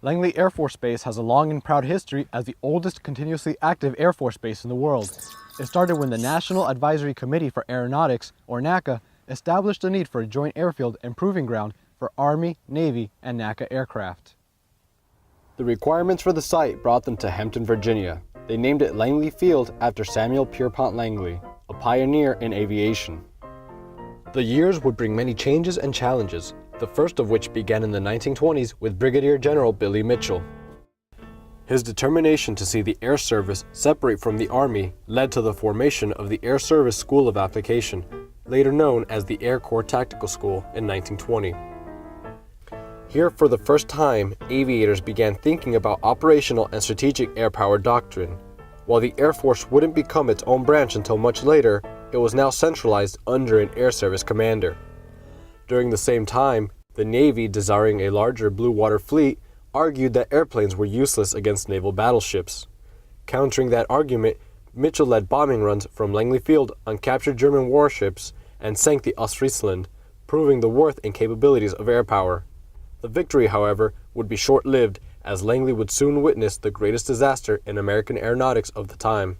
Langley Air Force Base has a long and proud history as the oldest continuously active Air Force base in the world. It started when the National Advisory Committee for Aeronautics, or NACA, established the need for a joint airfield and proving ground for Army, Navy, and NACA aircraft. The requirements for the site brought them to Hampton, Virginia. They named it Langley Field after Samuel Pierpont Langley, a pioneer in aviation. The years would bring many changes and challenges, the first of which began in the 1920s with Brigadier General Billy Mitchell. His determination to see the Air Service separate from the Army led to the formation of the Air Service School of Application, later known as the Air Corps Tactical School, in 1920. Here, for the first time, aviators began thinking about operational and strategic air power doctrine. While the Air Force wouldn't become its own branch until much later, it was now centralized under an Air Service commander. During the same time, the Navy, desiring a larger blue water fleet, argued that airplanes were useless against naval battleships. Countering that argument, Mitchell led bombing runs from Langley Field on captured German warships and sank the Ostfriesland, proving the worth and capabilities of air power. The victory, however, would be short-lived, as Langley would soon witness the greatest disaster in American aeronautics of the time.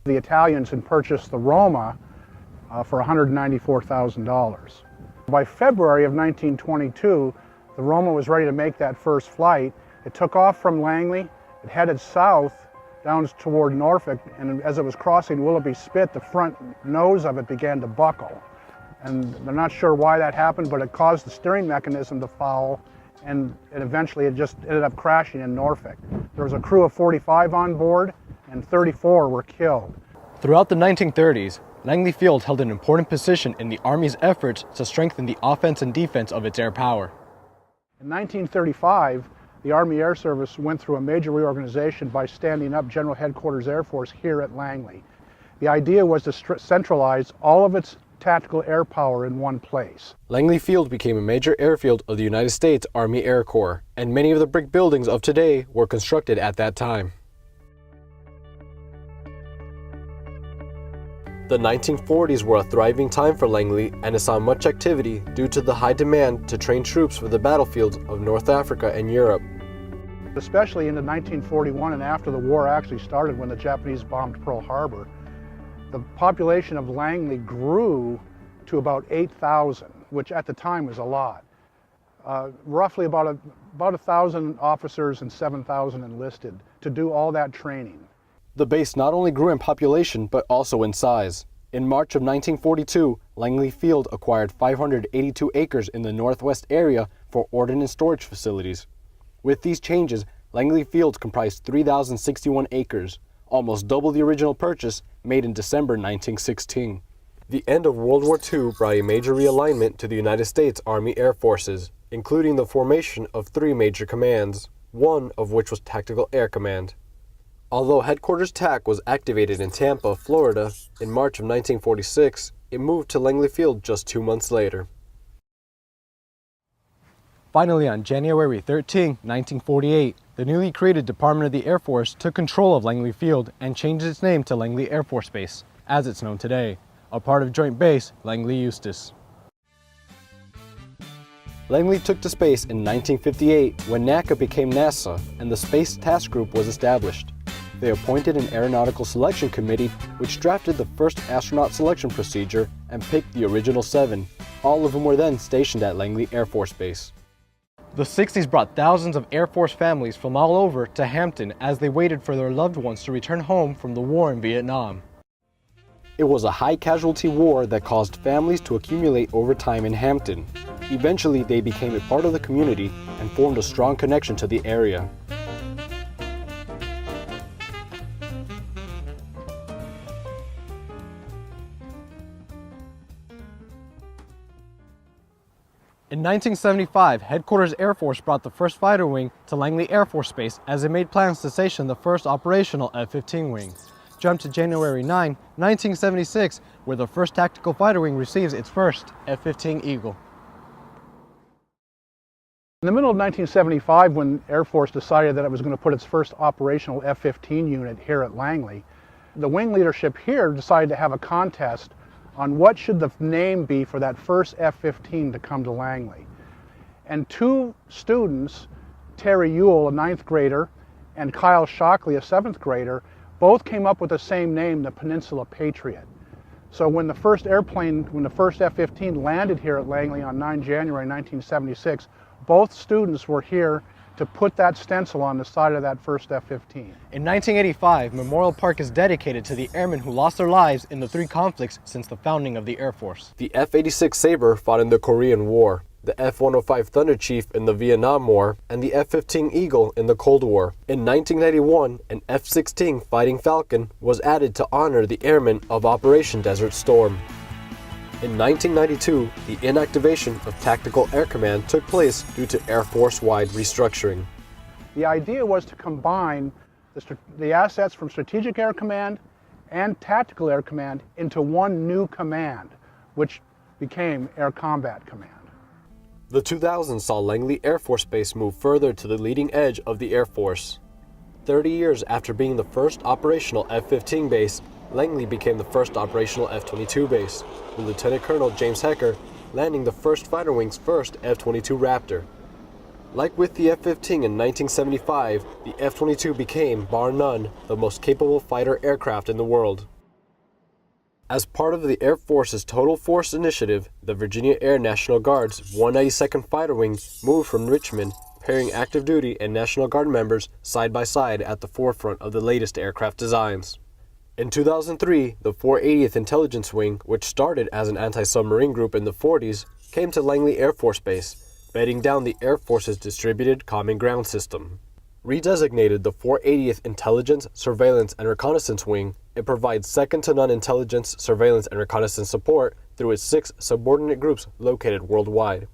The Italians had purchased the Roma for $194,000. By February of 1922, the Roma was ready to make that first flight. It took off from Langley, it headed south down toward Norfolk, and as it was crossing Willoughby Spit, the front nose of it began to buckle. And they're not sure why that happened, but it caused the steering mechanism to foul, and eventually it just ended up crashing in Norfolk. There was a crew of 45 on board, and 34 were killed. Throughout the 1930s, Langley Field held an important position in the Army's efforts to strengthen the offense and defense of its air power. In 1935, the Army Air Service went through a major reorganization by standing up General Headquarters Air Force here at Langley. The idea was to centralize all of its tactical air power in one place. Langley Field became a major airfield of the United States Army Air Corps, and many of the brick buildings of today were constructed at that time. The 1940s were a thriving time for Langley, and it saw much activity due to the high demand to train troops for the battlefields of North Africa and Europe. Especially into 1941 and after the war actually started, when the Japanese bombed Pearl Harbor, the population of Langley grew to about 8,000, which at the time was a lot. Roughly about 1,000 officers and 7,000 enlisted to do all that training. The base not only grew in population, but also in size. In March of 1942, Langley Field acquired 582 acres in the northwest area for ordnance storage facilities. With these changes, Langley Field comprised 3,061 acres, almost double the original purchase made in December 1916. The end of World War II brought a major realignment to the United States Army Air Forces, including the formation of three major commands, one of which was Tactical Air Command. Although Headquarters TAC was activated in Tampa, Florida, in March of 1946, it moved to Langley Field just 2 months later. Finally, on January 13, 1948, the newly created Department of the Air Force took control of Langley Field and changed its name to Langley Air Force Base, as it's known today, a part of Joint Base Langley-Eustis. Langley took to space in 1958 when NACA became NASA and the Space Task Group was established. They appointed an aeronautical selection committee which drafted the first astronaut selection procedure and picked the original 7, all of whom were then stationed at Langley Air Force Base. The 60s brought thousands of Air Force families from all over to Hampton as they waited for their loved ones to return home from the war in Vietnam. It was a high-casualty war that caused families to accumulate over time in Hampton. Eventually, they became a part of the community and formed a strong connection to the area. In 1975, Headquarters Air Force brought the first fighter wing to Langley Air Force Base as it made plans to station the first operational F-15 wing. Jump to January 9, 1976, where the first tactical fighter wing receives its first F-15 Eagle. In the middle of 1975, when Air Force decided that it was going to put its first operational F-15 unit here at Langley, the wing leadership here decided to have a contest on what should the name be for that first F-15 to come to Langley. And 2 students Terry Ewell, a 9th grader, and Kyle Shockley, a 7th grader, both came up with the same name, the Peninsula Patriot. So when the first F-15 landed here at Langley on 9 January 1976, both students were here to put that stencil on the side of that first F-15. In 1985, Memorial Park is dedicated to the airmen who lost their lives in the 3 conflicts since the founding of the Air Force. The F-86 Sabre fought in the Korean War, the F-105 Thunder Chief in the Vietnam War, and the F-15 Eagle in the Cold War. In 1991, an F-16 Fighting Falcon was added to honor the airmen of Operation Desert Storm. In 1992, the inactivation of Tactical Air Command took place due to Air Force-wide restructuring. The idea was to combine the assets from Strategic Air Command and Tactical Air Command into one new command, which became Air Combat Command. The 2000s saw Langley Air Force Base move further to the leading edge of the Air Force. 30 years after being the first operational F-15 base, Langley became the first operational F-22 base, with Lieutenant Colonel James Hecker landing the first Fighter Wing's first F-22 Raptor. Like with the F-15 in 1975, the F-22 became, bar none, the most capable fighter aircraft in the world. As part of the Air Force's Total Force Initiative, the Virginia Air National Guard's 192nd Fighter Wing moved from Richmond, pairing active duty and National Guard members side by side at the forefront of the latest aircraft designs. In 2003, the 480th Intelligence Wing, which started as an anti-submarine group in the 40s, came to Langley Air Force Base, bedding down the Air Force's distributed common ground system. Redesignated the 480th Intelligence, Surveillance, and Reconnaissance Wing, it provides second-to-none intelligence, surveillance, and reconnaissance support through its 6 subordinate groups located worldwide.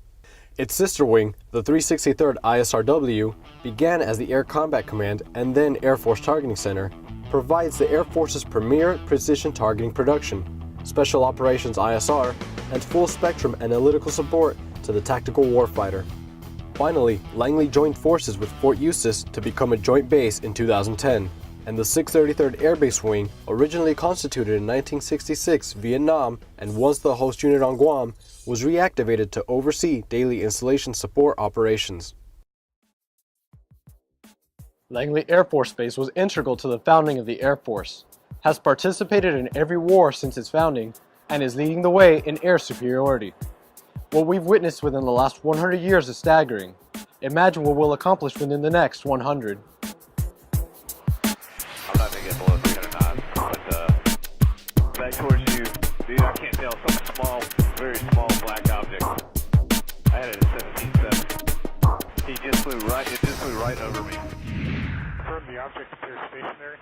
Its sister wing, the 363rd ISRW, began as the Air Combat Command and then Air Force Targeting Center, provides the Air Force's premier precision targeting production, Special Operations ISR, and full-spectrum analytical support to the tactical warfighter. Finally, Langley joined forces with Fort Eustis to become a joint base in 2010, and the 633rd Air Base Wing, originally constituted in 1966 Vietnam and once the host unit on Guam, was reactivated to oversee daily installation support operations. Langley Air Force Base was integral to the founding of the Air Force, has participated in every war since its founding, and is leading the way in air superiority. What we've witnessed within the last 100 years is staggering. Imagine what we'll accomplish within the next 100. I'm not going to get below 300 knots, but back towards you, dude, I can't tell, some small, very small black object. I had it at 17.7. It just flew right over me. Confirm the object appears stationary.